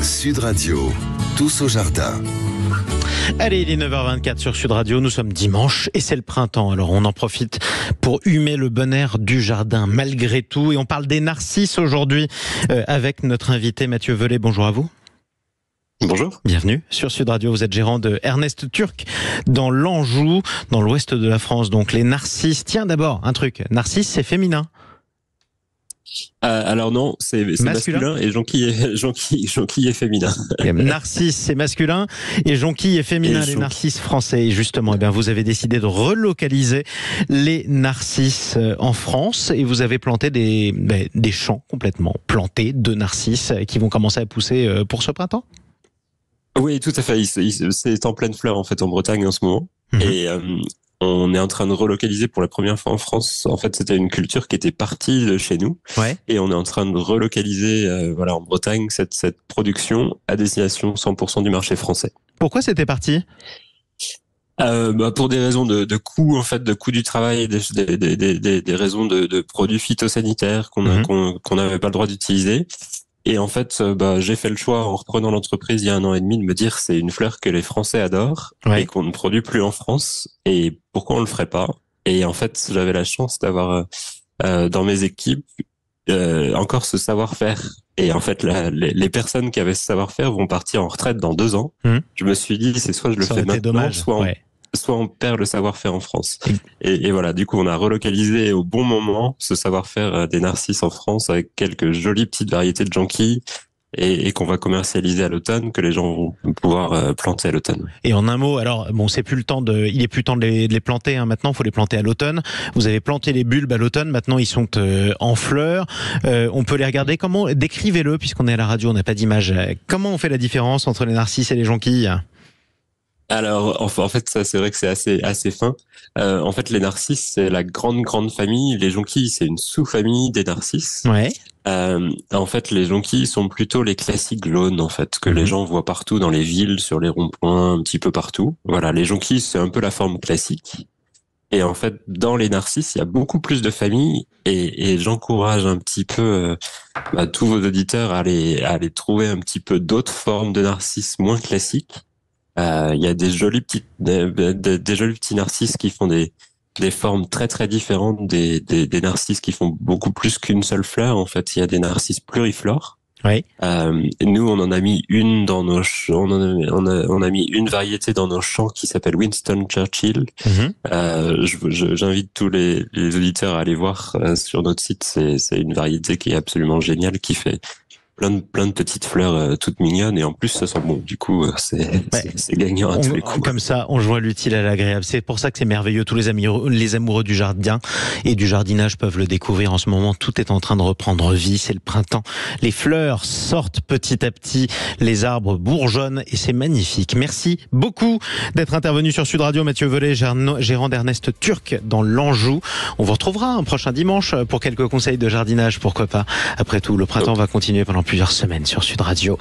Sud Radio, tous au jardin. Allez, il est 9h24 sur Sud Radio, nous sommes dimanche et c'est le printemps, alors on en profite pour humer le bon air du jardin malgré tout, et on parle des narcisses aujourd'hui avec notre invité Mathieu Velay. Bonjour à vous. Bonjour. Bienvenue sur Sud Radio, vous êtes gérant de Ernest Turc dans l'Anjou, dans l'ouest de la France. Donc les narcisses, tiens d'abord un truc, narcisse c'est féminin. Alors non, c'est masculin et jonquille est féminin. Narcisse c'est masculin et jonquille est féminin, les narcisses français. Et justement, vous avez décidé de relocaliser les narcisses en France et vous avez planté des champs complètement plantés de narcisses qui vont commencer à pousser pour ce printemps. Oui, tout à fait. C'est en pleine fleur en fait en Bretagne en ce moment. Et on est en train de relocaliser pour la première fois en France. En fait, c'était une culture qui était partie de chez nous. Ouais. Et on est en train de relocaliser en Bretagne cette production à destination 100% du marché français. Pourquoi c'était parti ? Pour des raisons de coût, en fait, de coût du travail, des raisons de produits phytosanitaires qu'on n'avait pas le droit d'utiliser. Et en fait, j'ai fait le choix en reprenant l'entreprise il y a 1 an et demi de me dire c'est une fleur que les Français adorent et qu'on ne produit plus en France. Et pourquoi on le ferait pas ? Et en fait, j'avais la chance d'avoir dans mes équipes encore ce savoir-faire. Et en fait, les personnes qui avaient ce savoir-faire vont partir en retraite dans 2 ans. Je me suis dit c'est soit je le fais maintenant, soit on perd le savoir-faire en France. Et voilà, du coup, on a relocalisé au bon moment ce savoir-faire des narcisses en France avec quelques jolies petites variétés de jonquilles et qu'on va commercialiser à l'automne, que les gens vont pouvoir planter à l'automne. Et en un mot, alors c'est plus le temps il est plus temps de les planter maintenant, il faut les planter à l'automne. Vous avez planté les bulbes à l'automne, maintenant ils sont en fleurs. On peut les regarder. Comment décrivez-le, puisqu'on est à la radio, on n'a pas d'image. Comment on fait la différence entre les narcisses et les jonquilles ? Alors, en fait, ça, c'est vrai que c'est assez fin. En fait, les narcisses, c'est la grande famille. Les jonquilles, c'est une sous-famille des narcisses. Ouais. En fait, les jonquilles sont plutôt les classiques jaunes, en fait, que les gens voient partout dans les villes, sur les ronds-points, un petit peu partout. Voilà, les jonquilles, c'est un peu la forme classique. Et en fait, dans les narcisses, il y a beaucoup plus de familles et j'encourage un petit peu tous vos auditeurs à aller trouver un petit peu d'autres formes de narcisses moins classiques. Il y a des jolis petits narcisses qui font des formes très différentes des narcisses qui font beaucoup plus qu'une seule fleur. En fait, il y a des narcisses pluriflores. Oui. Nous, on en a mis une dans nos on a mis une variété dans nos champs qui s'appelle Winston Churchill. J'invite tous les auditeurs à aller voir sur notre site. C'est une variété qui est absolument géniale, qui fait plein de petites fleurs toutes mignonnes, et en plus ça sent bon. Du coup, c'est gagnant à tous les coups. Comme ça, on joint l'utile à l'agréable. C'est pour ça que c'est merveilleux. Tous les amoureux du jardin et du jardinage peuvent le découvrir en ce moment. Tout est en train de reprendre vie. C'est le printemps. Les fleurs sortent petit à petit. Les arbres bourgeonnent et c'est magnifique. Merci beaucoup d'être intervenu sur Sud Radio. Mathieu Velay, gérant d'Ernest Turc dans l'Anjou. On vous retrouvera un prochain dimanche pour quelques conseils de jardinage. Pourquoi pas ? Après tout, le printemps va continuer pendant plusieurs semaines sur Sud Radio.